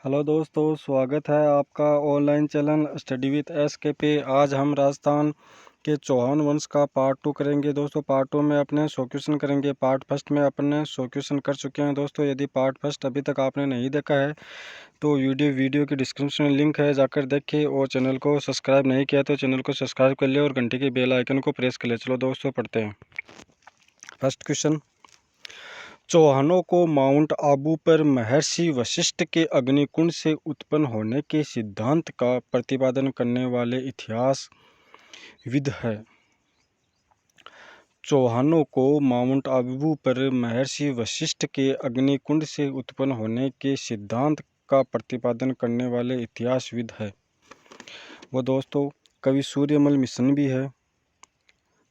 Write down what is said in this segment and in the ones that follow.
Hello दोस्तों, स्वागत है आपका online channel study with S के पे। आज हम राजस्थान के चौहान वंश का पार्ट 2 करेंगे दोस्तों। पार्ट 2 में अपने 100 क्वेश्चन करेंगे। पार्ट फर्स्ट में अपने 100 क्वेश्चन कर चुके हैं दोस्तों। यदि पार्ट फर्स्ट अभी तक आपने नहीं देखा है तो वीडियो की डिस्क्रिप्शन में लिंक है, जाकर देखिए। और चैनल को सब्सक्राइब नहीं किया तो चैनल को सब्सक्राइब कर लिया और घंटे के बेल आइकन को प्रेस कर लिया। चलो दोस्तों पढ़ते हैं। फर्स्ट क्वेश्चन, चौहानों को माउंट आबू पर महर्षि वशिष्ठ के अग्निकुंड से उत्पन्न होने के सिद्धांत का प्रतिपादन करने वाले इतिहासविद है। चौहानों को माउंट आबू पर महर्षि वशिष्ठ के अग्निकुंड से उत्पन्न होने के सिद्धांत का प्रतिपादन करने वाले इतिहासविद है वो दोस्तों कवि सूर्यमल मिशन भी है,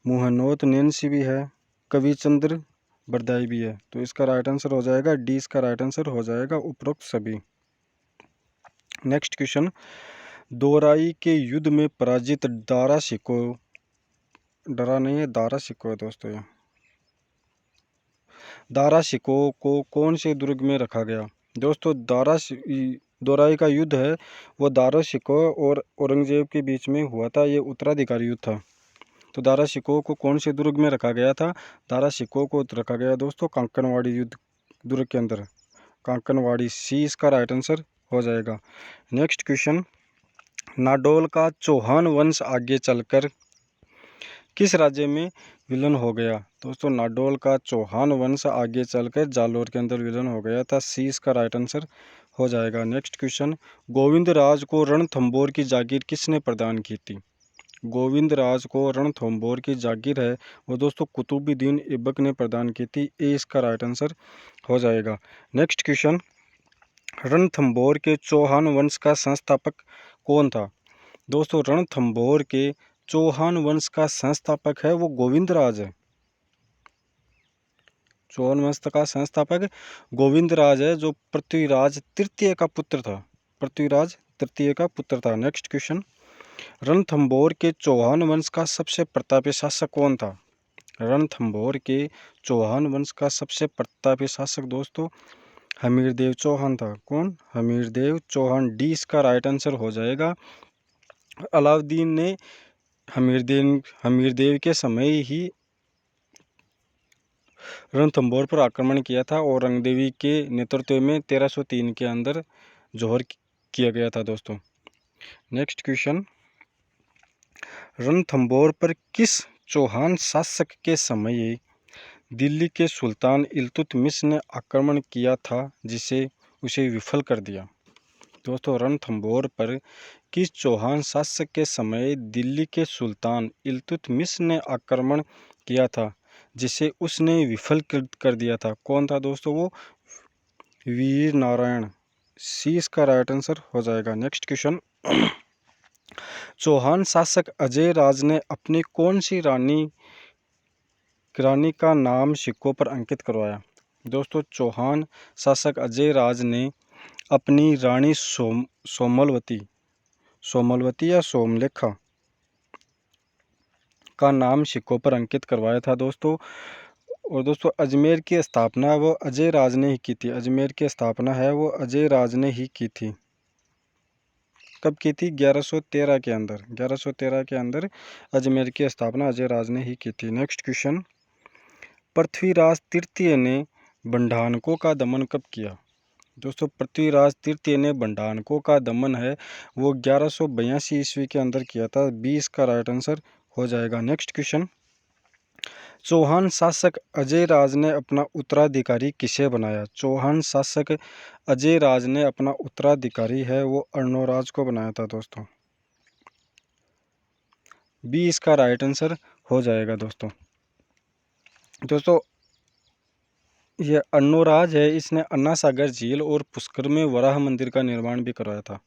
मुहन्नोत नैन्सी भी है, कविचंद्र बरदाई भी है। तो इसका राइट आंसर हो जाएगा डी। इसका राइट आंसर हो जाएगा उपरोक्त सभी। नेक्स्ट क्वेश्चन, दोराई के युद्ध में पराजित दारा शिको, डरा नहीं है, दारा शिको है दोस्तों। ये दारा शिको को कौन से दुर्ग में रखा गया दोस्तों? दोराई का युद्ध है वो दारा शिको और औरंगजेब के बीच में हुआ था। ये उत्तराधिकारी युद्ध था। तो दारा शिकोह को कौन से दुर्ग में रखा गया था? दारा शिकोह को रखा गया दोस्तों कांकनवाड़ी युद्ध दुर्ग के अंदर, कांकनवाड़ी। सी इसका राइट आंसर हो जाएगा। नेक्स्ट क्वेश्चन, नाडोल का चौहान वंश आगे चलकर किस राज्य में विलीन हो गया दोस्तों? नाडोल का चौहान वंश आगे चलकर जालोर के अंदर विलीन हो गया था। सी इसका राइट आंसर हो जाएगा। नेक्स्ट क्वेश्चन, गोविंदराज को रणथंभौर की जागीर किसने प्रदान की थी? गोविंदराज को रणथंभौर की जागीर है वो दोस्तों कुतुबुद्दीन ऐबक ने प्रदान की थी। ए इसका राइट आंसर हो जाएगा। नेक्स्ट क्वेश्चन, रणथंभौर के चौहान वंश का संस्थापक कौन था दोस्तों? रणथंभौर के चौहान वंश का संस्थापक है वो गोविंदराज है। चौहान वंश का संस्थापक गोविंदराज है, जो पृथ्वीराज तृतीय का पुत्र था। पृथ्वीराज तृतीय का पुत्र था। नेक्स्ट क्वेश्चन, रणथंभौर के चौहान वंश का सबसे प्रतापी शासक कौन था? रणथंभौर के चौहान वंश का सबसे प्रतापी शासक दोस्तों हमीरदेव चौहान था। कौन? हमीरदेव चौहान। डी इसका राइट आंसर हो जाएगा। अलाउद्दीन ने हमीरदेव के समय ही रणथंभौर पर आक्रमण किया था और औरंगजेब के नेतृत्व में 1303 के अंदर जोहर किया गया था दोस्तों। नेक्स्ट क्वेश्चन, रणथंभौर पर किस चौहान शासक के समय दिल्ली के सुल्तान इल्तुतमिश ने आक्रमण किया था जिसे उसे विफल कर दिया दोस्तों? रणथंभौर पर किस चौहान शासक के समय दिल्ली के सुल्तान इल्तुतमिश ने आक्रमण किया था जिसे उसने विफल कर दिया था? कौन था दोस्तों वो? वीर नारायण। सी इसका राइट आंसर हो जाएगा। नेक्स्ट क्वेश्चन, चौहान शासक अजय राज ने अपनी कौन सी रानी का नाम सिक्कों पर अंकित करवाया दोस्तों? चौहान शासक अजय राज ने अपनी रानी सोमलवती या सोमलेखा का नाम सिक्कों पर अंकित करवाया था दोस्तों। और दोस्तों अजमेर की स्थापना वो अजय राज ने ही की थी। अजमेर की स्थापना है वो अजय राज ने ही की थी। कब की थी? 1113 के अंदर। 1113 के अंदर अजमेर की स्थापना अजय राज ने ही की थी। नेक्स्ट क्वेश्चन, पृथ्वीराज तृतीय ने बंडाणकों का दमन कब किया दोस्तों? पृथ्वीराज तृतीय ने बंडाणकों का दमन है वो 1182 ईस्वी के अंदर किया था। 20 का राइट आंसर हो जाएगा। नेक्स्ट क्वेश्चन, चौहान शासक अजय राज ने अपना उत्तराधिकारी किसे बनाया? चौहान शासक अजय राज ने अपना उत्तराधिकारी है वो अर्णोराज को बनाया था दोस्तों। बी इसका राइट आंसर हो जाएगा दोस्तों। ये अर्णोराज है, इसने अन्ना सागर झील और पुष्कर में वराह मंदिर का निर्माण भी करवाया था।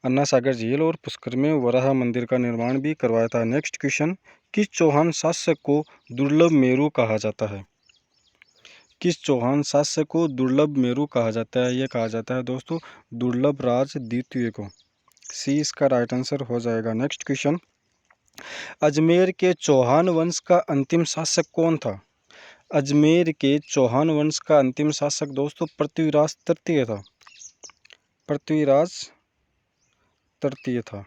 अन्ना सागर झील और पुष्कर में वराह मंदिर का निर्माण भी करवाया था। नेक्स्ट क्वेश्चन, किस चौहान शासक को दुर्लभ मेरू कहा जाता है? किस चौहान शासक को दुर्लभ मेरू कहा जाता है? यह कहा जाता है दोस्तों दुर्लभ राज द्वितीय को। सी इसका राइट आंसर हो जाएगा। नेक्स्ट क्वेश्चन, अजमेर के चौहान वंश का अंतिम शासक कौन था? अजमेर के चौहान वंश का अंतिम शासक दोस्तों पृथ्वीराज तृतीय था। पृथ्वीराज तृतीय था।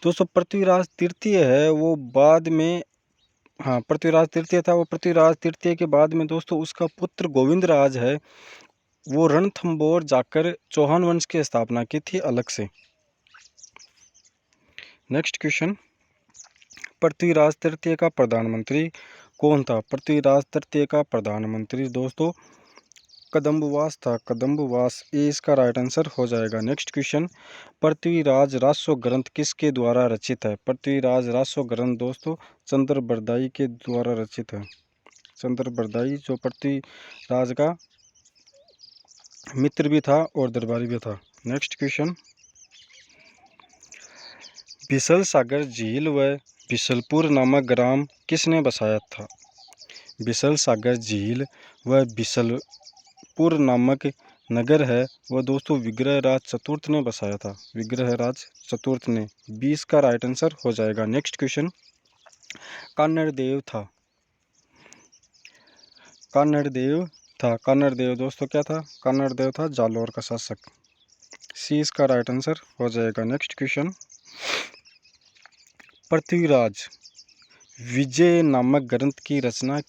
दोस्तों पृथ्वीराज तृतीय है वो बाद में, हाँ पृथ्वीराज तृतीय था। वो पृथ्वीराज तृतीय के बाद में दोस्तों उसका पुत्र गोविंदराज है, वो रणथंभौर जाकर चौहान वंश की स्थापना की थी अलग से। नेक्स्ट क्वेश्चन, पृथ्वीराज तृतीय का प्रधानमंत्री कौन था? पृथ्वीराज तृतीय का प्रधानमंत्री दोस्तों कदम्बवास था। कदम्बवास, ये इसका राइट आंसर हो जाएगा। नेक्स्ट क्वेश्चन, पृथ्वीराज राजस्व ग्रंथ किसके द्वारा रचित है? पृथ्वीराज राजस्व ग्रंथ दोस्तों चंद्रबरदाई के द्वारा रचित है। चंद्रबरदाई जो पृथ्वीराज का मित्र भी था और दरबारी भी था। नेक्स्ट क्वेश्चन, बिसल सागर झील व बिसलपुर नामक ग्राम किसने बसाया था? बिसल सागर झील व बिसलपुर नामक नगर है वह दोस्तों विग्रहराज चतुर्थ ने बसाया था। विग्रहराज चतुर्थ ने। 20 का राइट आंसर हो जाएगा। नेक्स्ट क्वेश्चन, कान्नड़देव था। कान्नड़देव दोस्तों क्या था? कान्नड़देव था जालौर का शासक। सी इसका राइट आंसर हो जाएगा। नेक्स्ट क्वेश्चन, पृथ्वीराज विजय नामक ग्रंथ की रचना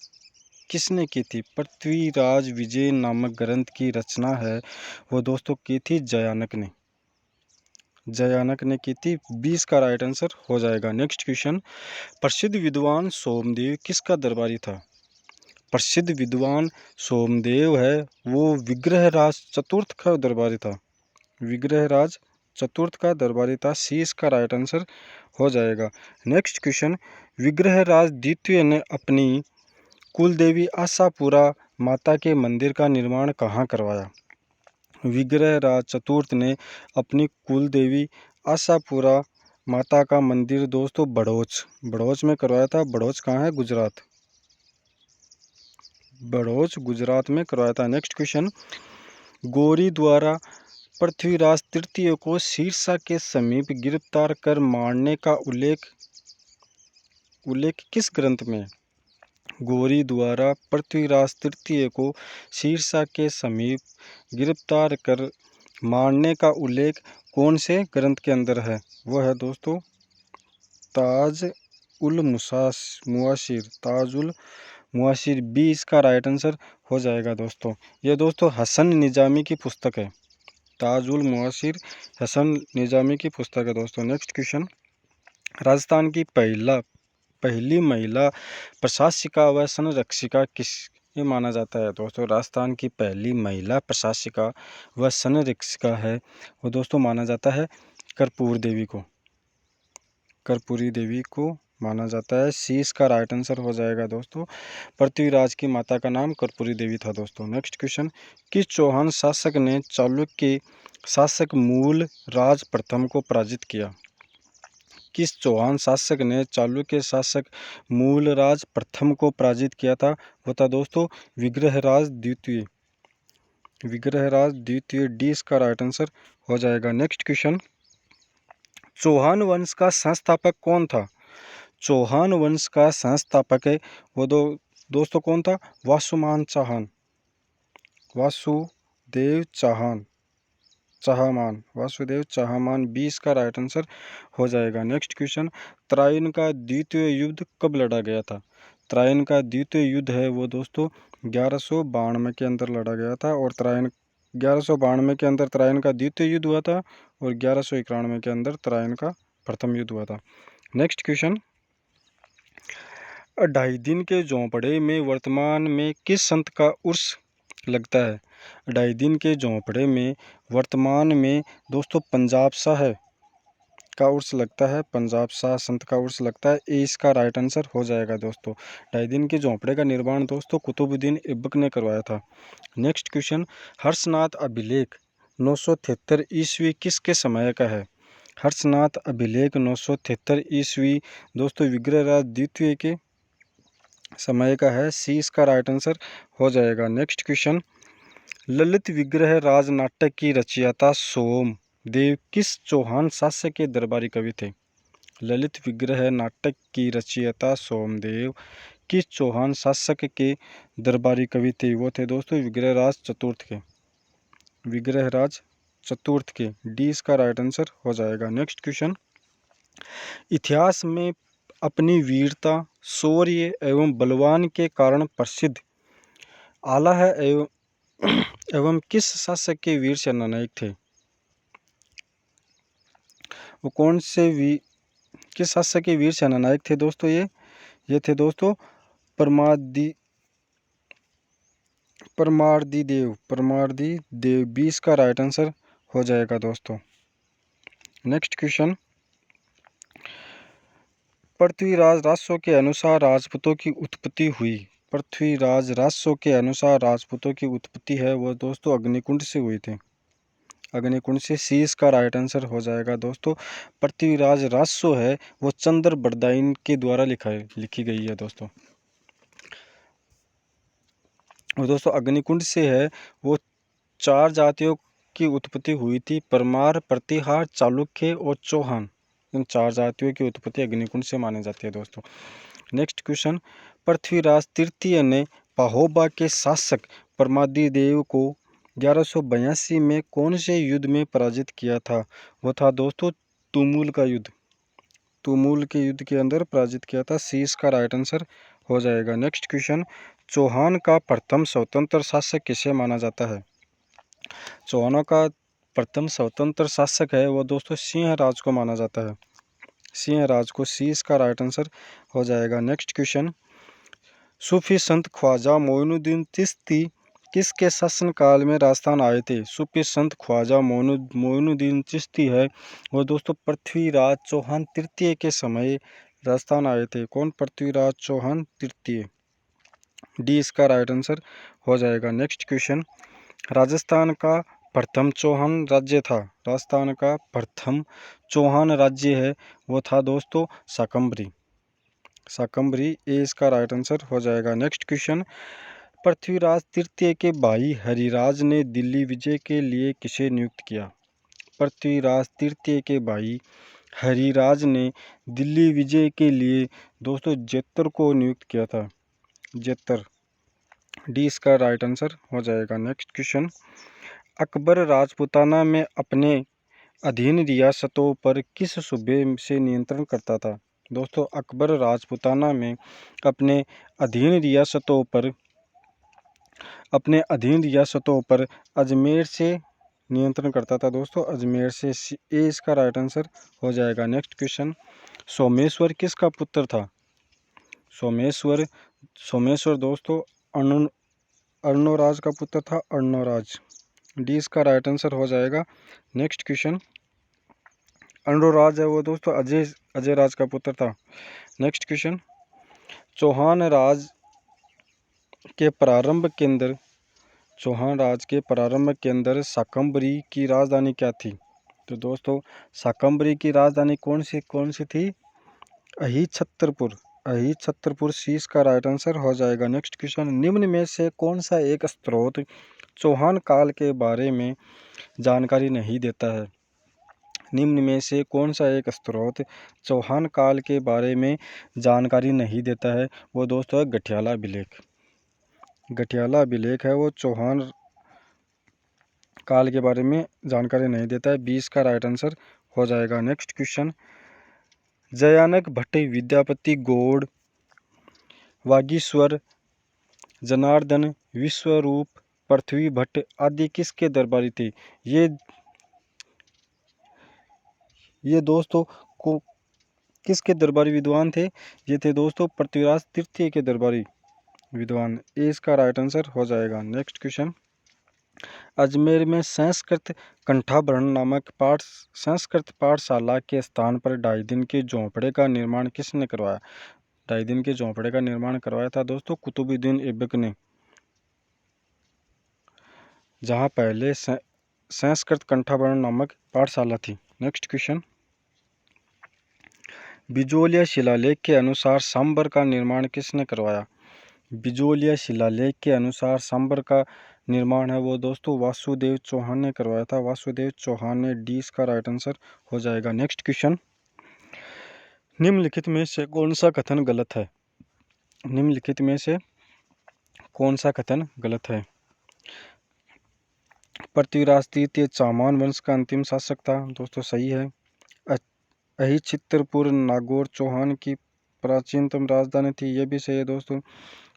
किसने की थी? पृथ्वीराज विजय नामक ग्रंथ की रचना है वो दोस्तों की थी जयानक ने। जयानक ने की थी। 20 का राइट आंसर हो जाएगा। नेक्स्ट क्वेश्चन, प्रसिद्ध विद्वान सोमदेव किसका दरबारी था? प्रसिद्ध विद्वान सोमदेव है वो विग्रहराज चतुर्थ का दरबारी था। विग्रहराज चतुर्थ का दरबारी था। सी इसका राइट आंसर हो जाएगा। नेक्स्ट क्वेश्चन, विग्रहराज द्वितीय ने अपनी कुलदेवी आशापुरा माता के मंदिर का निर्माण कहाँ करवाया? विग्रहराज चतुर्थ ने अपनी कुलदेवी आशापुरा माता का मंदिर दोस्तों बड़ौच में करवाया था। बड़ौच कहाँ है? गुजरात। बड़ौच गुजरात में करवाया था। नेक्स्ट क्वेश्चन, गौरी द्वारा पृथ्वीराज तृतीय को सिरसा के समीप गिरफ्तार कर मारने का उल्लेख किस ग्रंथ में? गौरी द्वारा पृथ्वीराज तृतीय को सिरसा के समीप गिरफ्तार कर मारने का उल्लेख कौन से ग्रंथ के अंदर है? वह है दोस्तों ताज उल मुआसिर। ताज उल मुआसिर। 20 का राइट आंसर हो जाएगा दोस्तों। यह दोस्तों हसन निजामी की पुस्तक है। ताज उल मुआसिर हसन निजामी की पुस्तक है दोस्तों। नेक्स्ट क्वेश्चन, राजस्थान की पहली महिला प्रशासिका व संरक्षिका किसे माना जाता है? दोस्तों राजस्थान की पहली महिला प्रशासिका व संरक्षिका है वो दोस्तों माना जाता है कर्पूरी देवी को माना जाता है। सी इसका राइट आंसर हो जाएगा दोस्तों। पृथ्वीराज की माता का नाम कर्पूरी देवी था दोस्तों। नेक्स्ट क्वेश्चन, किस चौहान शासक ने चालुक्य शासक मूल राज प्रथम को पराजित किया? किस चौहान शासक ने चालुक्य शासक मूलराज प्रथम को पराजित किया था? वो था दोस्तों विग्रहराज द्वितीय। विग्रहराज द्वितीय। 20 का राइट आंसर हो जाएगा। नेक्स्ट क्वेश्चन, चौहान वंश का संस्थापक कौन था? चौहान वंश का संस्थापक है वो दोस्तों कौन था? वासुदेव चाहमान। 20 का राइट आंसर हो जाएगा। नेक्स्ट क्वेश्चन, त्रायन का द्वितीय युद्ध कब लड़ा गया था? त्रायन का द्वितीय युद्ध है वो दोस्तों 1192 के अंदर लड़ा गया था। और 1192 के अंदर त्रायन का द्वितीय युद्ध हुआ था और 1191 के अंदर त्रायन का प्रथम युद्ध हुआ था। नेक्स्ट क्वेश्चन, 2.5 दिन के झोंपड़े में वर्तमान में किस संत का उर्स लगता है? 2.5 दिन के झोंपड़े में वर्तमान में दोस्तों पंजाब शाह का उर्स लगता है। पंजाब शाह संत का उर्स लगता है। ए इसका राइट आंसर हो जाएगा दोस्तों। 2.5 दिन के झोंपड़े का निर्माण दोस्तों कुतुबुद्दीन ऐबक ने करवाया था। नेक्स्ट क्वेश्चन, हर्षनाथ अभिलेख 973 ईस्वी किसके समय का है? हर्षनाथ अभिलेख 973 ईस्वी दोस्तों विग्रहराज द्वितीय के समय का है। सी इसका राइट आंसर हो जाएगा। नेक्स्ट क्वेश्चन, ललित विग्रह राज नाटक की रचयिता सोमदेव किस चौहान शासक के दरबारी कवि थे? ललित विग्रह नाटक की रचयिता सोमदेव किस चौहान शासक के दरबारी कवि थे? वो थे दोस्तों विग्रहराज चतुर्थ के। विग्रहराज चतुर्थ के। डी इसका राइट आंसर हो जाएगा। नेक्स्ट क्वेश्चन, इतिहास में अपनी वीरता, शौर्य एवं बलवान के कारण प्रसिद्ध आला है एवं किस शासक के वीर सेनानायक थे? वो कौन से किस शासक के वीर सेनानायक थे दोस्तों? ये थे दोस्तों परमार्दी देव। 20 का राइट आंसर हो जाएगा दोस्तों। नेक्स्ट क्वेश्चन, पृथ्वीराज राजसो के अनुसार राजपूतों की उत्पत्ति हुई। पृथ्वीराज राजसो के अनुसार राजपूतों की उत्पत्ति है वो दोस्तों अग्निकुंड से हुई थी। अग्निकुंड से। सी इसका राइट आंसर हो जाएगा दोस्तों। पृथ्वीराज राजसो है वो चंद्र बरदाई के द्वारा लिखी गई है दोस्तों। और दोस्तों अग्निकुंड से है वो 4 जातियों की उत्पत्ति हुई थी, परमार, प्रतिहार, चालुक्य और चौहान। इन 4 जातियों की उत्पत्ति अग्निकुंड से मानी जाती है दोस्तों। नेक्स्ट क्वेश्चन, पृथ्वीराज तृतीय ने पाहोबा के शासक परमादिदेव को 1182 में कौन से युद्ध में पराजित किया था? वो था दोस्तों तुमुल का युद्ध। तुमुल के युद्ध के अंदर पराजित किया था। सी इसका राइट आंसर हो जाएगा। नेक्स्ट क्वेश्चन, चौहान का प्रथम स्वतंत्र शासक किसे माना जाता है? चौहानों का प्रथम स्वतंत्र शासक है वो दोस्तों सिंहराज को माना जाता है। सिंहराज को। सी इसका राइट आंसर हो जाएगा। नेक्स्ट क्वेश्चन, सूफी संत ख्वाजा मोइनुद्दीन चिश्ती किसके शासनकाल में राजस्थान आए थे? सूफी संत ख्वाजा मोइनुद्दीन चिश्ती है वो दोस्तों पृथ्वीराज चौहान तृतीय के समय राजस्थान आए थे। कौन? पृथ्वीराज चौहान तृतीय। डी इसका राइट आंसर हो जाएगा। नेक्स्ट क्वेश्चन, राजस्थान का प्रथम चौहान राज्य था। राजस्थान का प्रथम चौहान राज्य है वो था दोस्तों शाकंभरी। ए इसका राइट आंसर हो जाएगा। नेक्स्ट क्वेश्चन, पृथ्वीराज तृतीय के भाई हरिराज ने दिल्ली विजय के लिए किसे नियुक्त किया? पृथ्वीराज तृतीय के भाई हरिराज ने दिल्ली विजय के लिए दोस्तों जेतर को नियुक्त किया था। जेतर। डी इसका राइट आंसर हो जाएगा। नेक्स्ट क्वेश्चन, अकबर राजपूताना में अपने अधीन रियासतों पर किस सूबे से नियंत्रण करता था? दोस्तों अकबर राजपूताना में अपने अधीन रियासतों पर अजमेर से नियंत्रण करता था दोस्तों, अजमेर से। ए इसका राइट आंसर हो जाएगा। नेक्स्ट क्वेश्चन, सोमेश्वर किसका पुत्र था? सोमेश्वर दोस्तों अर्णोराज का पुत्र था। अर्णोराज। डी इसका राइट आंसर हो जाएगा। नेक्स्ट क्वेश्चन, अर्णोराज है वो दोस्तों अजय राज का पुत्र था। नेक्स्ट क्वेश्चन, चौहान राज के प्रारंभ के अंदर शाकंभरी की राजधानी क्या थी? तो दोस्तों शाकंभरी की राजधानी कौन सी थी? अहिछत्रपुर। सी इसका राइट आंसर हो जाएगा। नेक्स्ट क्वेश्चन, निम्न में से कौन सा एक स्रोत चौहान काल के बारे में जानकारी नहीं देता है? निम्न में से कौन सा एक स्रोत चौहान काल के बारे में जानकारी नहीं देता है? वो दोस्तों है गठियाला अभिलेख है वो चौहान काल के बारे में जानकारी नहीं देता है। 20 का राइट आंसर हो जाएगा। नेक्स्ट क्वेश्चन, जयानक भट्ट, विद्यापति गौड़, वागीश्वर, जनार्दन, विश्वरूप, पृथ्वी भट्ट आदि किसके दरबारी थे? ये दोस्तों को किसके दरबारी विद्वान थे? ये थे दोस्तों पृथ्वीराज तृतीय के दरबारी विद्वान। ए इसका राइट आंसर हो जाएगा। नेक्स्ट क्वेश्चन, अजमेर में संस्कृत कंठाभरण नामक संस्कृत पाठशाला के स्थान पर 2.5 दिन के झोंपड़े का निर्माण किसने करवाया? 2.5 दिन के झोंपड़े का निर्माण करवाया था दोस्तों कुतुबुद्दीन ऐबक ने, जहां पहले संस्कृत कंठाभरण नामक पाठशाला थी। नेक्स्ट क्वेश्चन, बिजोलिया शिलालेख के अनुसार सांबर का निर्माण किसने करवाया? बिजोलिया शिलालेख के अनुसार सांबर का निर्माण है वो दोस्तों वासुदेव चौहान ने करवाया था। वासुदेव चौहान ने। डी इसका राइट आंसर हो जाएगा। नेक्स्ट क्वेश्चन, निम्नलिखित में से कौन सा कथन गलत है? निम्नलिखित में से कौन सा कथन गलत है? पृथ्वीराज तृतीय चामान वंश का अंतिम शासक था। दोस्तों सही है। अहिछित्रपुर नागौर चौहान की प्राचीनतम राजधानी थी, ये भी सही है दोस्तों।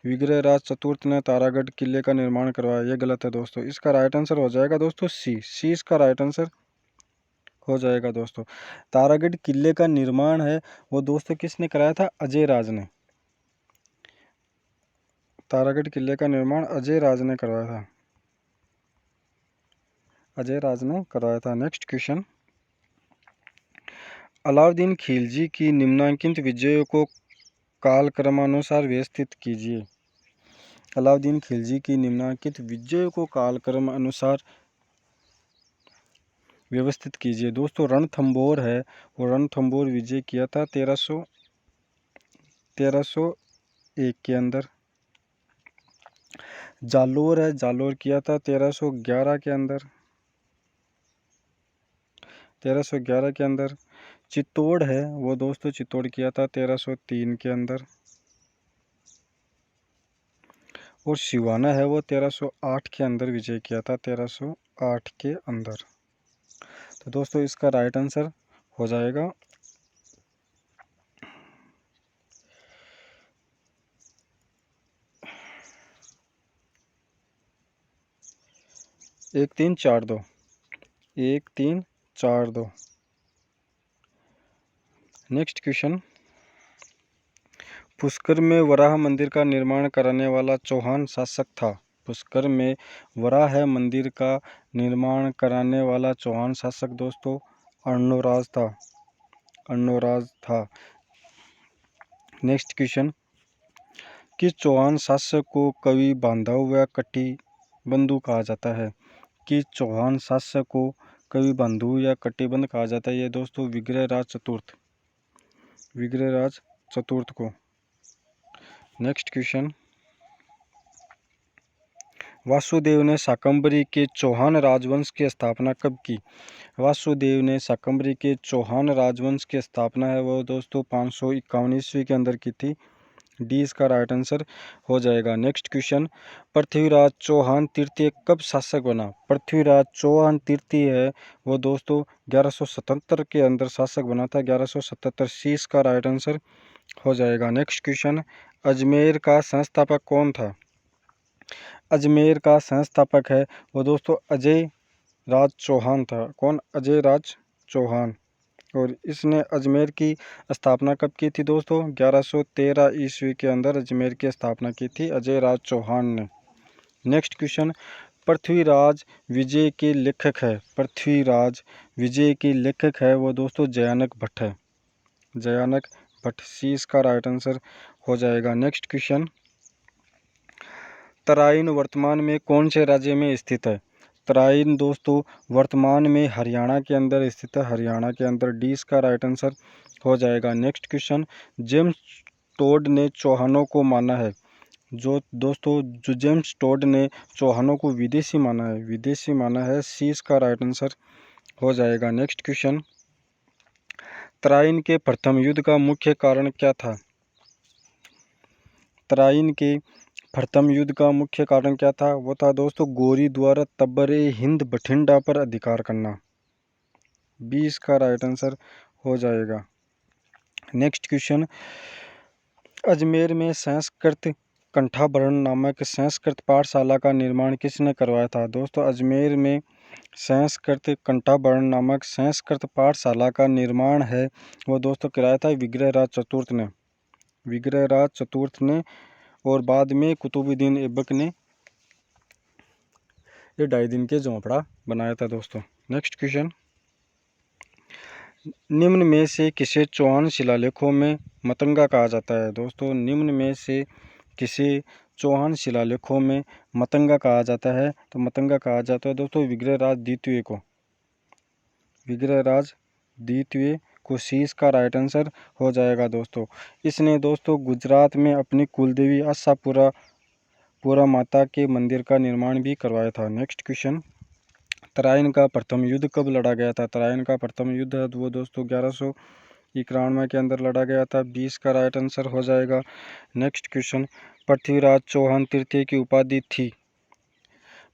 विग्रहराज चतुर्थ ने तारागढ़ किले का निर्माण करवाया, ये गलत है दोस्तों। इसका राइट आंसर हो जाएगा दोस्तों सी इसका राइट आंसर हो जाएगा दोस्तों। तारागढ़ किले का निर्माण है वो दोस्तों किसने कराया था? अजय राज ने। तारागढ़ किले का निर्माण अजय राज ने करवाया था, अजय राज ने करवाया था। नेक्स्ट क्वेश्चन, अलाउद्दीन खिलजी की निम्नांकित विजयों को कालक्रमानुसार व्यवस्थित कीजिए। अलाउद्दीन खिलजी की निम्नांकित विजयों को कालक्रम अनुसार व्यवस्थित कीजिए। दोस्तों रणथंभौर है वो रणथंभौर विजय किया था 1301 के अंदर। जालोर है, जालोर किया था 1311 के अंदर, 1311 के अंदर। चित्तौड़ है वो दोस्तों चित्तौड़ किया था 1303 के अंदर। और सिवाना है वो 1308 के अंदर विजय किया था, 1308 के अंदर। तो दोस्तों इसका राइट आंसर हो जाएगा एक 3 4 2, 1 3 4 2। नेक्स्ट क्वेश्चन, पुष्कर में वराह मंदिर का निर्माण कराने वाला चौहान शासक था। पुष्कर में वराह मंदिर का निर्माण कराने वाला चौहान शासक दोस्तों अर्णोराज था, अर्णोराज था। नेक्स्ट क्वेश्चन, किस चौहान शासक को कवि बांधव या कटिबंधु कहा जाता है? किस चौहान शासक को कवि बंधु या कटिबंध कहा जाता है? ये दोस्तों विग्रहराज चतुर्थ, विग्रहराज चतुर्थ को। नेक्स्ट क्वेश्चन, वासुदेव ने शाकंभरी के चौहान राजवंश की स्थापना कब की? वासुदेव ने शाकंभरी के चौहान राजवंश की स्थापना है वो दोस्तों 551 ईस्वी के अंदर की थी। डी इसका राइट आंसर हो जाएगा। नेक्स्ट क्वेश्चन, पृथ्वीराज चौहान तृतीय कब शासक बना? पृथ्वीराज चौहान तृतीय है वो दोस्तों 1177 के अंदर शासक बना था, 1177। सी इसका राइट आंसर हो जाएगा। नेक्स्ट क्वेश्चन, अजमेर का संस्थापक कौन था? अजमेर का संस्थापक है वो दोस्तों अजय राज चौहान था। कौन? अजय राज चौहान। और इसने अजमेर की स्थापना कब की थी दोस्तों? 1113 ईस्वी के अंदर अजमेर की स्थापना की थी अजय राज चौहान ने। नेक्स्ट क्वेश्चन, पृथ्वीराज विजय के लेखक है, पृथ्वीराज विजय के लेखक है वो दोस्तों जयानक भट्ट है, जयानक भट्ट। सी इसका राइट आंसर हो जाएगा। नेक्स्ट क्वेश्चन, तराइन वर्तमान में कौन से राज्य में स्थित है? तराइन दोस्तों वर्तमान में हरियाणा के अंदर स्थित है, हरियाणा के अंदर। डी इसका राइट आंसर हो जाएगा। नेक्स्ट क्वेश्चन, जेम्स टोड ने चौहानों को माना है, जो दोस्तों जो जेम्स टोड ने चौहानों को विदेशी माना है, विदेशी माना है। सी इसका राइट आंसर हो जाएगा। नेक्स्ट क्वेश्चन, तराइन के प्रथम युद्ध का मुख्य कारण क्या था? तराइन के प्रथम युद्ध का मुख्य कारण क्या था? वो था दोस्तों गोरी द्वारा तब्बर हिंद बठिंडा पर अधिकार करना। बी इसका राइट आंसर हो जाएगा। नेक्स्ट क्वेश्चन, अजमेर में संस्कृत कंठाभरण नामक संस्कृत पाठशाला का निर्माण किसने करवाया था? दोस्तों अजमेर में संस्कृत कंठाभरण नामक संस्कृत पाठशाला का निर्माण है वो दोस्तों कराया था विग्रहराज चतुर्थ ने, विग्रहराज चतुर्थ ने। और बाद में कुतुबुद्दीन ऐबक ने ये 2.5 दिन के झोंपड़ा बनाया था दोस्तों। नेक्स्ट क्वेश्चन, निम्न में से किसे चौहान शिलालेखों में मतंगा कहा जाता है? दोस्तों निम्न में से किसे चौहान शिलालेखों में मतंगा कहा जाता है? तो मतंगा कहा जाता है दोस्तों विग्रहराज द्वितीय को, विग्रहराज द्वितीय को। सी इसका राइट आंसर हो जाएगा दोस्तों। इसने दोस्तों गुजरात में अपनी कुलदेवी आशापुरा माता के मंदिर का निर्माण भी करवाया था। नेक्स्ट क्वेश्चन, तराइन का प्रथम युद्ध कब लड़ा गया था? तराइन का प्रथम युद्ध है वो दोस्तों 1191 के अंदर लड़ा गया था। 20 का राइट आंसर हो जाएगा। नेक्स्ट क्वेश्चन, पृथ्वीराज चौहान तृतीय की उपाधि थी?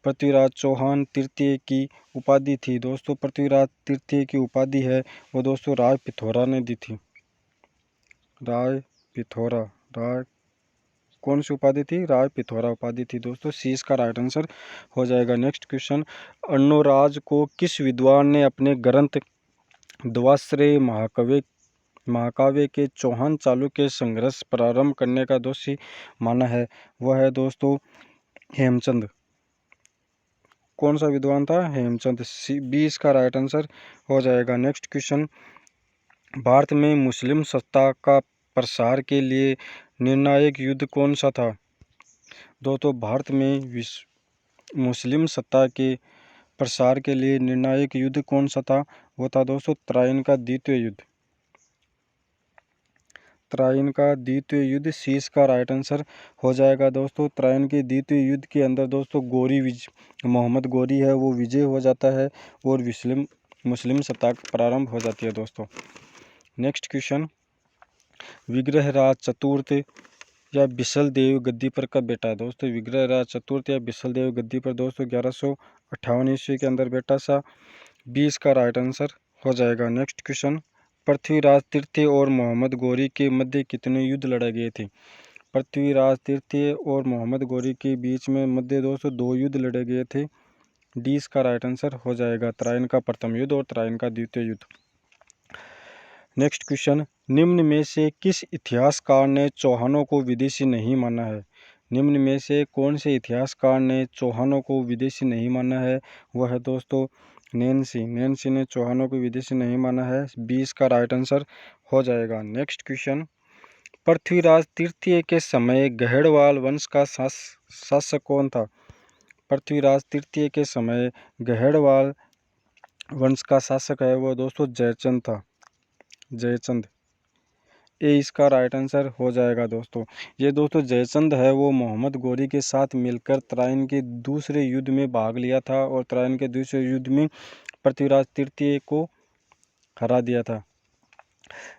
पृथ्वीराज चौहान तृतीय की उपाधि थी। दोस्तों पृथ्वीराज तृतीय की उपाधि है वो दोस्तों राय पिथौरा ने दी थी। राय पिथौरा, राय कौन सी उपाधि थी? राय पिथौरा उपाधि थी दोस्तों। सी इसका राइट आंसर हो जाएगा। नेक्स्ट क्वेश्चन, अर्णोराज को किस विद्वान ने अपने ग्रंथ द्वाश्रय महाकाव्य के चौहान चालुक्य संघर्ष प्रारंभ करने का दोषी माना है? वह है दोस्तों हेमचंद। कौन सा विद्वान था? हेमचंद। बी इसका राइट आंसर हो जाएगा। नेक्स्ट क्वेश्चन, भारत में मुस्लिम सत्ता का प्रसार के लिए निर्णायक युद्ध कौन सा था? दोस्तों भारत में मुस्लिम सत्ता के प्रसार के लिए निर्णायक युद्ध कौन सा था? वो था दोस्तों त्राइन का द्वितीय युद्ध। त्राइन का द्वितीय युद्ध सी इसका राइट आंसर हो जाएगा। दोस्तों त्राइन के द्वितीय युद्ध के अंदर दोस्तों मोहम्मद गोरी है वो विजय हो जाता है और मुस्लिम सत्ता प्रारंभ हो जाती है दोस्तों। नेक्स्ट क्वेश्चन, विग्रहराज चतुर्थ या बिसल देव गद्दी पर कब बैठा है? दोस्तों विग्रहराज चतुर्थ या बिसल देव गद्दी पर दोस्तों 1158 ईस्वी के अंदर बैठा सा। 20 का राइट आंसर हो जाएगा। नेक्स्ट क्वेश्चन, पृथ्वीराज तृतीय और मोहम्मद गोरी के मध्य कितने युद्ध लड़े गए थे? पृथ्वीराज तृतीय और मोहम्मद गोरी के बीच में मध्य दोस्तों 2 युद्ध लड़े गए थे। 20 का राइट आंसर हो जाएगा। त्राइन का प्रथम युद्ध और त्राइन का द्वितीय युद्ध। नेक्स्ट क्वेश्चन, निम्न में से किस इतिहासकार ने चौहानों को विदेशी नहीं माना है? निम्न में से कौन से इतिहासकार ने चौहानों को विदेशी नहीं माना है? वह है दोस्तों नैन्सी ने चौहानों को विदेशी नहीं माना है। 20 का राइट आंसर हो जाएगा। नेक्स्ट क्वेश्चन, पृथ्वीराज तृतीय के समय गहड़वाल वंश का शासक कौन था? पृथ्वीराज तृतीय के समय गहड़वाल वंश का शासक है वो दोस्तों जयचंद था। जयचंद, ए इसका राइट आंसर हो जाएगा। दोस्तों ये दोस्तों जयचंद है वो मोहम्मद गोरी के साथ मिलकर त्राइन के दूसरे युद्ध में भाग लिया था और त्राइन के दूसरे युद्ध में पृथ्वीराज तृतीय को हरा दिया था।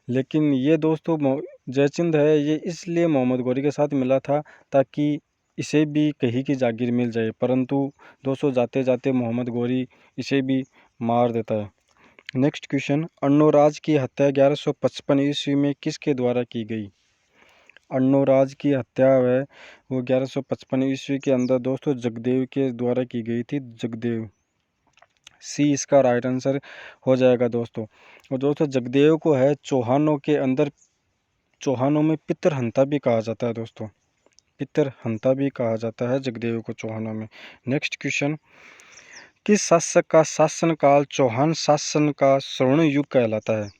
लेकिन ये दोस्तों जयचंद है ये इसलिए मोहम्मद गोरी के साथ मिला था ताकि इसे भी कहीं की जागीर मिल जाए, परंतु दोस्तों जाते जाते मोहम्मद गोरी इसे भी मार देता है। नेक्स्ट क्वेश्चन, अर्णोराज की हत्या 1155 ईस्वी में किसके द्वारा की गई? अर्णोराज की हत्या है वो 1155 ईस्वी के अंदर दोस्तों जगदेव के द्वारा की गई थी। जगदेव, सी इसका राइट आंसर हो जाएगा दोस्तों। और दोस्तों जगदेव को है चौहानों के अंदर चौहानों में पितरहंता भी कहा जाता है दोस्तों। पितरहंता भी कहा जाता है जगदेव को चौहानों में। नेक्स्ट क्वेश्चन, किस शासक का शासनकाल चौहान शासन का स्वर्ण युग कहलाता है?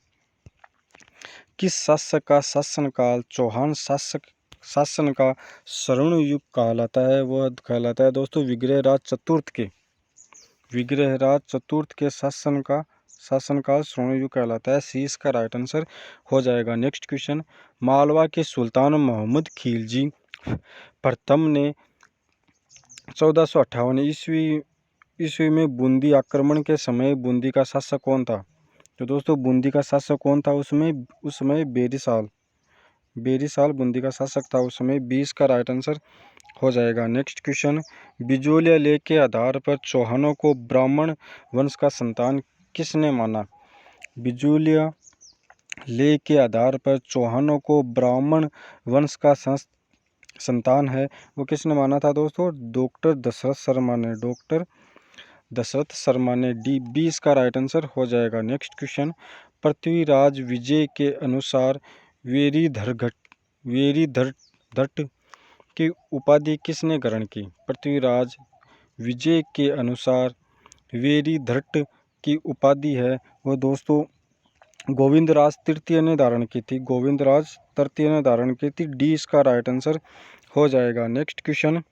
किस शासक का शासनकाल चौहान शासन का स्वर्ण युग कहलाता है? वह कहलाता है दोस्तों विग्रहराज चतुर्थ के। विग्रहराज चतुर्थ के शासनकाल स्वर्ण युग कहलाता है। सी इसका राइट आंसर हो जाएगा। नेक्स्ट क्वेश्चन, मालवा के सुल्तान मोहम्मद खिलजी प्रथम ने 1458 ईस्वी में बूंदी आक्रमण के समय बूंदी का शासक कौन था? तो दोस्तों बूंदी का शासक कौन था उस समय बेरीसाल बूंदी का शासक था उस समय। 20 का राइट आंसर हो जाएगा। नेक्स्ट क्वेश्चन, बिजोलिया लेख के आधार पर चौहानों को ब्राह्मण वंश का संतान किसने माना? बिजोलिया लेख के आधार पर चौहानों को ब्राह्मण वंश का संतान है वो किसने माना था दोस्तों? डॉक्टर दशरथ शर्मा ने। डी 20 का राइट आंसर हो जाएगा। नेक्स्ट क्वेश्चन, पृथ्वीराज विजय के अनुसार वेरीधर्ट की उपाधि किसने ग्रहण की? पृथ्वीराज विजय के अनुसार वेरीधर्ट की उपाधि है वो दोस्तों गोविंदराज तृतीय ने धारण की थी। गोविंदराज तृतीय ने धारण की थी। डी इसका राइट आंसर हो जाएगा। नेक्स्ट क्वेश्चन,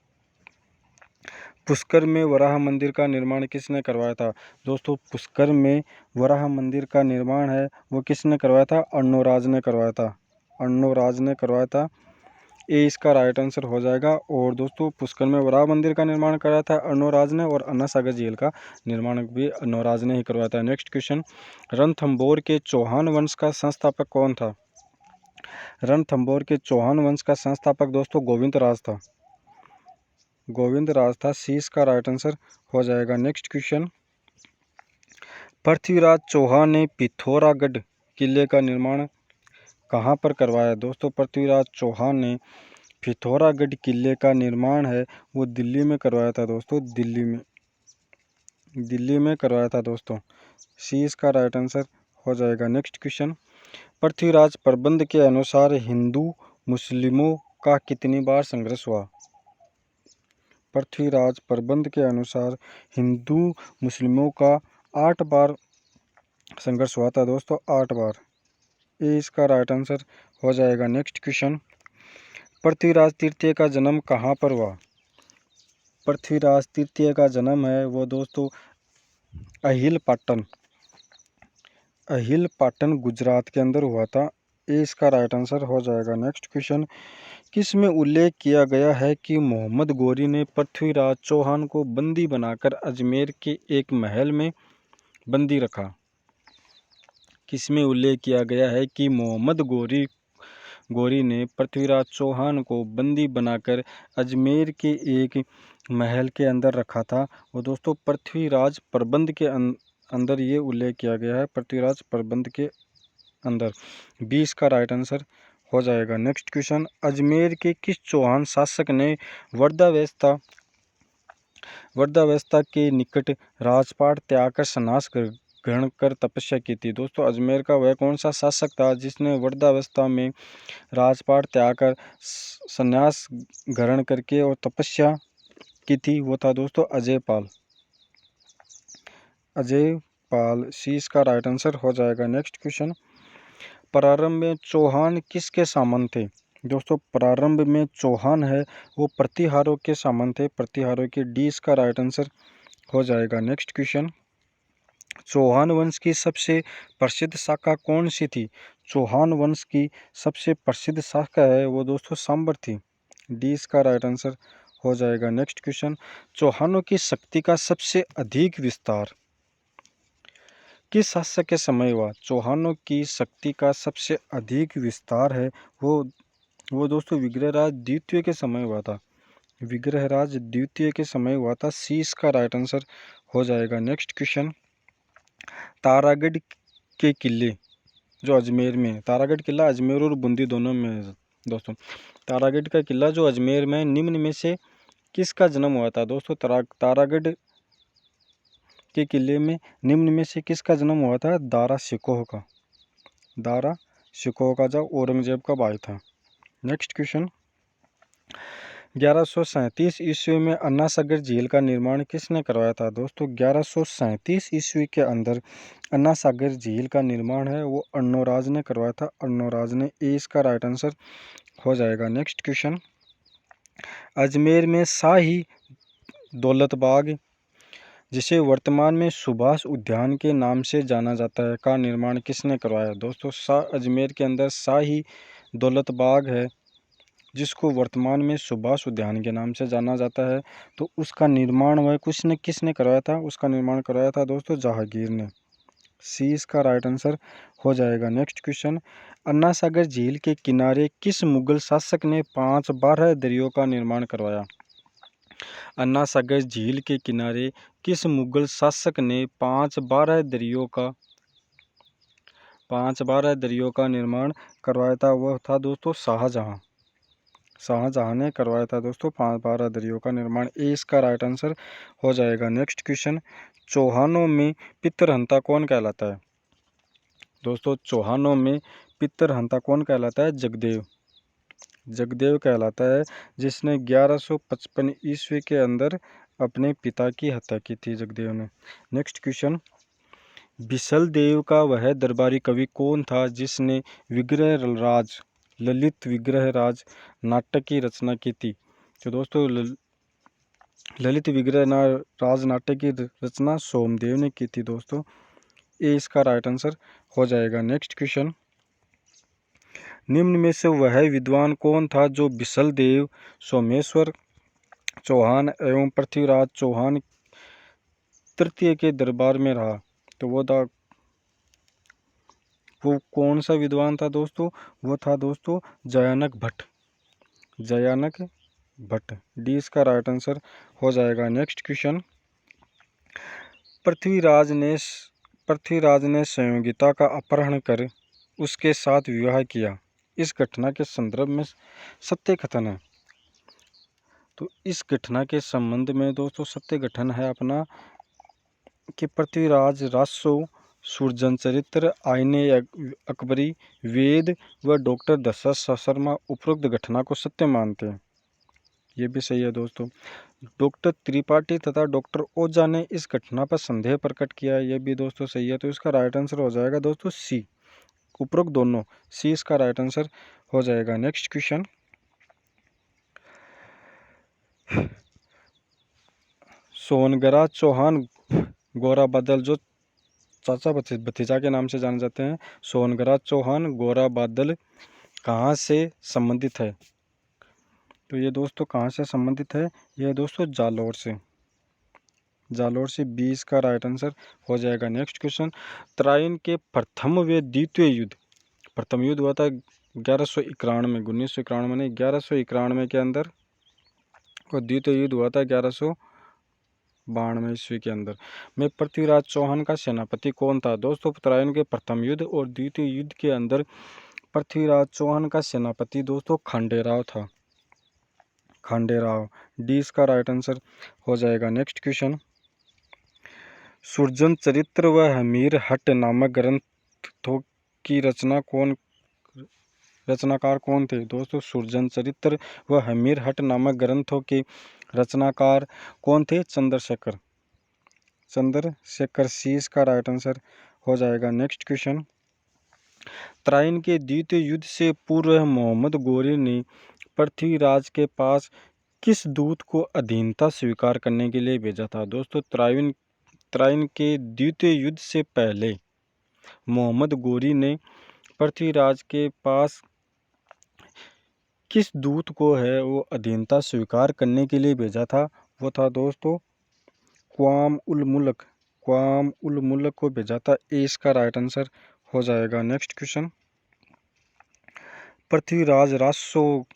पुष्कर में वराह मंदिर का निर्माण किसने करवाया था? दोस्तों पुष्कर में वराह मंदिर का निर्माण है वो किसने करवाया था? अर्णोराज ने करवाया था। ए इसका राइट आंसर हो जाएगा। और दोस्तों पुष्कर में वराह मंदिर का निर्माण कराया था अर्णोराज ने और अन्ना सागर झील का निर्माण भी अर्णोराज ने ही करवाया था। नेक्स्ट क्वेश्चन, रणथंभौर के चौहान वंश का संस्थापक कौन था? रणथंभौर के चौहान वंश का संस्थापक दोस्तों गोविंदराज था। गोविंद राज था। सी इसका राइट आंसर हो जाएगा। नेक्स्ट क्वेश्चन, पृथ्वीराज चौहान ने पिथौरागढ़ किले का निर्माण कहाँ पर करवाया? दोस्तों पृथ्वीराज चौहान ने पिथौरागढ़ किले का निर्माण है वो दिल्ली में करवाया था दोस्तों, दिल्ली में करवाया था दोस्तों। सी इसका राइट आंसर हो जाएगा। नेक्स्ट क्वेश्चन, पृथ्वीराज प्रबंध के अनुसार हिंदू मुस्लिमों का कितनी बार संघर्ष हुआ? पृथ्वीराज प्रबंध के अनुसार हिंदू मुस्लिमों का 8 बार संघर्ष हुआ था दोस्तों, 8 बार। ये इसका राइट आंसर हो जाएगा। नेक्स्ट क्वेश्चन, पृथ्वीराज तृतीय का जन्म कहाँ पर हुआ? पृथ्वीराज तृतीय का जन्म है वो दोस्तों अहिल पाटन गुजरात के अंदर हुआ था। ये इसका राइट आंसर हो जाएगा। नेक्स्ट क्वेश्चन, किस में उल्लेख किया गया है कि मोहम्मद गौरी ने पृथ्वीराज चौहान को बंदी बनाकर अजमेर के एक महल में बंदी रखा? किस में उल्लेख किया गया है कि मोहम्मद गौरी ने पृथ्वीराज चौहान को बंदी बनाकर अजमेर के एक महल के अंदर रखा था? वो दोस्तों पृथ्वीराज प्रबंध के अंदर ये उल्लेख किया गया है, पृथ्वीराज प्रबंध के अंदर। 20 का राइट आंसर हो जाएगा। नेक्स्ट क्वेश्चन, अजमेर के किस चौहान शासक ने वर्धावस्था के निकट राजपाट त्याग कर सन्यास ग्रहण कर तपस्या की थी? दोस्तों अजमेर का वह कौन सा शासक था जिसने वर्धावस्था में राजपाट त्याग कर सन्यास ग्रहण करके और तपस्या की थी? वो था दोस्तों अजय पाल। सी इसका राइट आंसर हो जाएगा। नेक्स्ट क्वेश्चन, प्रारंभ में चौहान किसके सामंत थे? दोस्तों प्रारंभ में चौहान है वो प्रतिहारों के सामंत थे, प्रतिहारों के। डी इसका राइट आंसर हो जाएगा। नेक्स्ट क्वेश्चन, चौहान वंश की सबसे प्रसिद्ध शाखा कौन सी थी? चौहान वंश की सबसे प्रसिद्ध शाखा है वो दोस्तों सांबर थी। डी इसका राइट आंसर हो जाएगा। नेक्स्ट क्वेश्चन, चौहानों की शक्ति का सबसे अधिक विस्तार किस शासक के समय हुआ? चौहानों की शक्ति का सबसे अधिक विस्तार है वो दोस्तों विग्रहराज द्वितीय के समय हुआ था, विग्रहराज द्वितीय के समय हुआ था। सी इसका राइट आंसर हो जाएगा। नेक्स्ट क्वेश्चन, तारागढ़ के किले जो अजमेर में, तारागढ़ किला अजमेर और बूंदी दोनों में है दोस्तों। तारागढ़ का किला जो अजमेर में, निम्न में से किसका जन्म हुआ था? दोस्तों तारागढ़ के किले में निम्न में से किसका जन्म हुआ था? दारा शिकोह का जो औरंगजेब का भाई था। नेक्स्ट क्वेश्चन, 1137 ईस्वी में अन्ना सागर झील का निर्माण किसने करवाया था? दोस्तों 1137 ईस्वी के अंदर अन्ना सागर झील का निर्माण है वो अर्णोराज ने करवाया था, अर्णोराज ने। ए इसका राइट आंसर हो जाएगा। नेक्स्ट क्वेश्चन, अजमेर में शाही दौलत बाग जिसे वर्तमान में सुभाष उद्यान के नाम से जाना जाता है का निर्माण किसने करवाया? दोस्तों अजमेर के अंदर शाही दौलत बाग है जिसको वर्तमान में सुभाष उद्यान के नाम से जाना जाता है, तो उसका निर्माण वह किसने करवाया था? उसका निर्माण करवाया था दोस्तों जहांगीर ने। सी इसका राइट आंसर हो जाएगा। नेक्स्ट क्वेश्चन, अन्ना सागर झील के किनारे किस मुगल शासक ने 5 बारह दरियों का निर्माण करवाया? अन्ना सागर झील के किनारे किस मुगल शासक ने 5 बारह दरियों का निर्माण करवाया था? वह था दोस्तों शाहजहां ने करवाया था दोस्तों 5 बारह दरियों का निर्माण। ए इसका राइट आंसर हो जाएगा। नेक्स्ट क्वेश्चन, चौहानों में पितरहंता कौन कहलाता है? दोस्तों चौहानों में पितरहंता कौन कहलाता है? जगदेव कहलाता है, जिसने 1155 ईस्वी के अंदर अपने पिता की हत्या की थी, जगदेव ने। नेक्स्ट क्वेश्चन, बिसल देव का वह दरबारी कवि कौन था जिसने ललित विग्रह राज नाटक की रचना की थी? तो दोस्तों ललित विग्रह राज नाटक की रचना सोमदेव ने की थी दोस्तों। ए इसका राइट आंसर हो जाएगा। नेक्स्ट क्वेश्चन, निम्न में से वह विद्वान कौन था जो बिसल देव, सोमेश्वर चौहान एवं पृथ्वीराज चौहान तृतीय के दरबार में रहा? तो वो कौन सा विद्वान था दोस्तों? वो था दोस्तों जयानक भट्ट, डी इसका राइट आंसर हो जाएगा। नेक्स्ट क्वेश्चन, पृथ्वीराज ने संयोगिता का अपहरण कर उसके साथ विवाह किया, इस घटना के संदर्भ में सत्य कथन है। तो इस घटना के संबंध में दोस्तों सत्य कथन है अपना कि पृथ्वीराज रासो, सुरजन चरित्र, आईने अकबरी, वेद व डॉक्टर दशरथ शर्मा उपरोक्त घटना को सत्य मानते हैं। ये भी सही है दोस्तों। डॉक्टर त्रिपाठी तथा डॉक्टर ओझा ने इस घटना पर संदेह प्रकट किया, ये भी दोस्तों सही है। तो इसका राइट आंसर हो जाएगा दोस्तों सी, उपरोक्त दोनों, सी इसका राइट आंसर हो जाएगा। नेक्स्ट क्वेश्चन, सोनगरा चौहान गोरा बादल, जो चाचा भतीजा के नाम से जाने जाते हैं, सोनगरा चौहान गोरा बादल कहाँ से संबंधित है? तो ये दोस्तों कहाँ से संबंधित है? ये दोस्तों जालोर से, जालोर से, 20 का राइट आंसर हो जाएगा। नेक्स्ट क्वेश्चन, तराइन के प्रथम व द्वितीय युद्ध, प्रथम युद्ध हुआ था 1191 में, 1991 नहीं 1191 के अंदर, और द्वितीय युद्ध हुआ था 1192 ईस्वी के अंदर में। पृथ्वीराज चौहान का सेनापति कौन था? दोस्तों तराइन के प्रथम युद्ध और द्वितीय युद्ध के अंदर पृथ्वीराज चौहान का सेनापति दोस्तों खंडेराव था, खंडेराव, डी इसका राइट आंसर हो जाएगा। नेक्स्ट क्वेश्चन, सुरजन चरित्र व हमीर हट नामक ग्रंथों की रचनाकार कौन थे? दोस्तों सुरजन चरित्र व हमीर हट नामक ग्रंथों के रचनाकार कौन थे? चंद्रशेखर, सी इसका राइट आंसर हो जाएगा। नेक्स्ट क्वेश्चन, तराइन के द्वितीय युद्ध से पूर्व मोहम्मद गोरी ने पृथ्वीराज के पास किस दूत को अधीनता स्वीकार करने के लिए भेजा था? दोस्तों तराइन के द्वितीय युद्ध से पहले मोहम्मद गोरी ने पृथ्वीराज के पास किस दूत को है वो अधीनता स्वीकार करने के लिए भेजा था? वो था दोस्तों क़्वाम उल मुल्क को भेजा था, ए इसका राइट आंसर हो जाएगा। नेक्स्ट क्वेश्चन, पृथ्वीराज रासो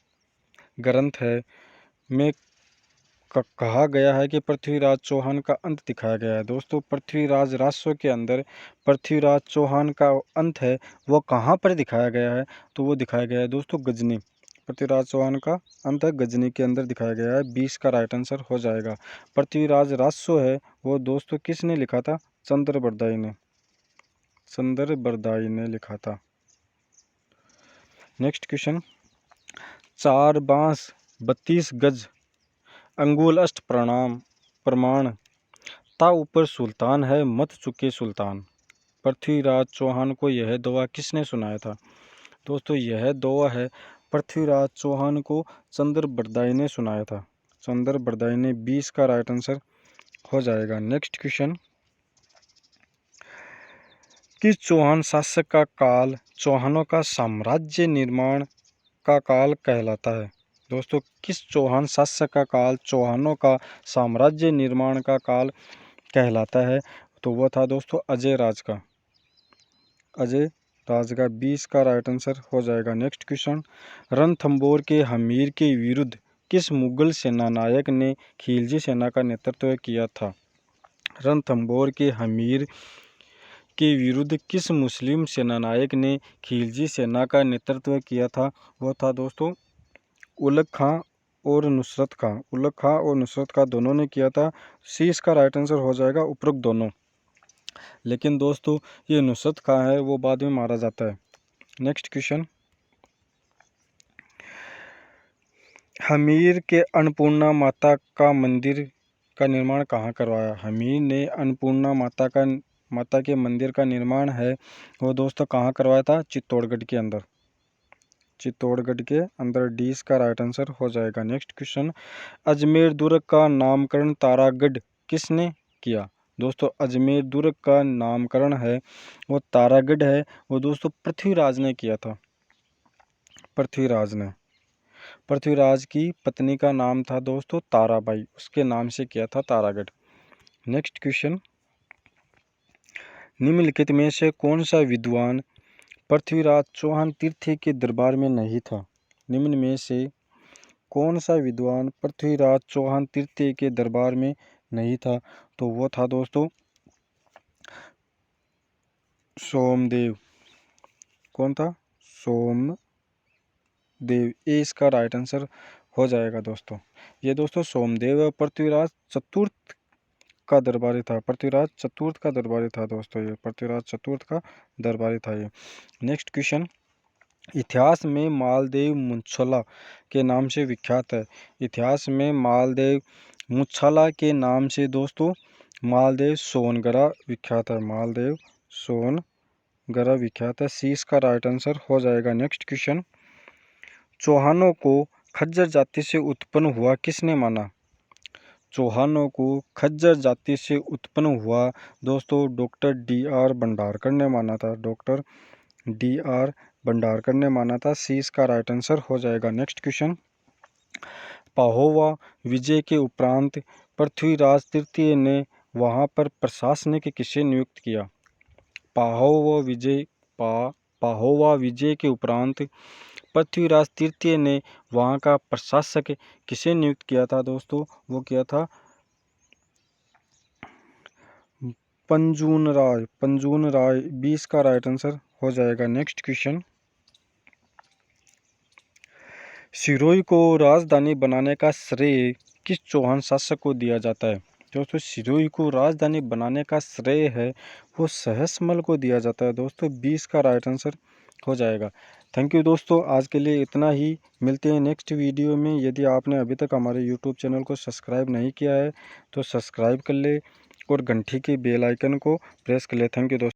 ग्रंथ है में कहा गया है कि पृथ्वीराज चौहान का अंत दिखाया गया है। दोस्तों पृथ्वीराज रासो के अंदर पृथ्वीराज चौहान का अंत है वो कहाँ पर दिखाया गया है? तो वो दिखाया गया है दोस्तों गजनी, पृथ्वीराज चौहान का अंत गजनी के अंदर दिखाया गया है, 20 का राइट आंसर हो जाएगा। पृथ्वीराज रासो है वो दोस्तों किसने लिखा था? चंद्रबरदाई ने लिखा था। नेक्स्ट क्वेश्चन, 4 बांस 32 गज अंगुल अष्ट प्रमाण ता ऊपर सुल्तान है मत चुके सुल्तान, पृथ्वीराज चौहान को यह दोहा किसने सुनाया था? दोस्तों यह दोहा है पृथ्वीराज चौहान को चंद्रबरदाई ने सुनाया था, चंद्रबरदाई ने, 20 का राइट आंसर हो जाएगा। नेक्स्ट क्वेश्चन, किस चौहान शासक का काल चौहानों का साम्राज्य निर्माण का काल कहलाता है? दोस्तों किस चौहान शासक का काल चौहानों का साम्राज्य निर्माण का काल कहलाता है? तो वह था दोस्तों अजय राज का, 20 का राइट आंसर हो जाएगा। नेक्स्ट क्वेश्चन, रणथंभौर के हमीर के विरुद्ध किस मुगल सेनानायक ने खिलजी सेना का नेतृत्व किया था? रणथंभौर के हमीर के विरुद्ध किस मुस्लिम सेनानायक ने खिलजी सेना का नेतृत्व किया था? वो था दोस्तों उलग खां और नुसरत खां दोनों ने किया था, सी इसका राइट आंसर हो जाएगा उपरोक्त दोनों। लेकिन दोस्तों ये नुसरत खां है वो बाद में मारा जाता है। नेक्स्ट क्वेश्चन, हमीर के अन्नपूर्णा माता का मंदिर का निर्माण कहाँ करवाया? हमीर ने अन्नपूर्णा माता के मंदिर का निर्माण है वो दोस्तों कहाँ करवाया था? चित्तौड़गढ़ के अंदर, 20 का राइट आंसर हो जाएगा। नेक्स्ट क्वेश्चन, अजमेर दुर्ग का नामकरण तारागढ़ किसने किया? दोस्तों अजमेर दुर्ग का नामकरण है वो तारागढ़ है वो दोस्तों पृथ्वीराज ने किया था, पृथ्वीराज की पत्नी का नाम था दोस्तों ताराबाई, उसके नाम से किया था तारागढ़। नेक्स्ट क्वेश्चन, निम्नलिखित में से कौन सा विद्वान पृथ्वीराज चौहान तृतीय के दरबार में नहीं था? निम्न में से कौन सा विद्वान पृथ्वीराज चौहान तृतीय के दरबार में नहीं था? तो वो था दोस्तों सोमदेव। कौन था? सोमदेव। ये इसका राइट आंसर हो जाएगा दोस्तों। ये दोस्तों सोमदेव पृथ्वीराज चतुर्थ का दरबारी था। पृथ्वीराज चतुर्थ का दरबारी था दोस्तों। ये पृथ्वीराज चतुर्थ का दरबारी था ये। नेक्स्ट क्वेश्चन, इतिहास में मालदेव मुच्छला के नाम से विख्यात है। इतिहास में मालदेव मुच्छला के नाम से दोस्तों मालदेव सोनगरा विख्यात है। मालदेव सोनगरा विख्यात है। सी इसका राइट आंसर हो जाएगा। नेक्स्ट क्वेश्चन, चौहानों को खज्जर जाति से उत्पन्न हुआ किसने माना? चौहानों को खज्जर जाति से उत्पन्न हुआ दोस्तों डॉक्टर D.R. भंडारकर ने माना था। Doctor D.R. भंडारकर ने माना था। सी इसका राइट आंसर हो जाएगा। नेक्स्ट क्वेश्चन, पाहोवा विजय के उपरांत पृथ्वीराज तृतीय ने वहां पर प्रशासनिक किसे नियुक्त किया? पाहोवा विजय के उपरांत पृथ्वीराज तृतीय ने वहां का प्रशासक किसे नियुक्त किया था दोस्तों? वो किया था पंजून राय। 20 का राइट आंसर हो जाएगा। नेक्स्ट क्वेश्चन, सिरोही को राजधानी बनाने का श्रेय किस चौहान शासक को दिया जाता है? दोस्तों सिरोही को राजधानी बनाने का श्रेय है वो सहसमल को दिया जाता है दोस्तों। 20 का राइट आंसर हो जाएगा। थैंक यू दोस्तों, आज के लिए इतना ही। मिलते हैं नेक्स्ट वीडियो में। यदि आपने अभी तक हमारे यूट्यूब चैनल को सब्सक्राइब नहीं किया है तो सब्सक्राइब कर ले और घंटी के बेल आइकन को प्रेस कर ले। थैंक यू दोस्तों।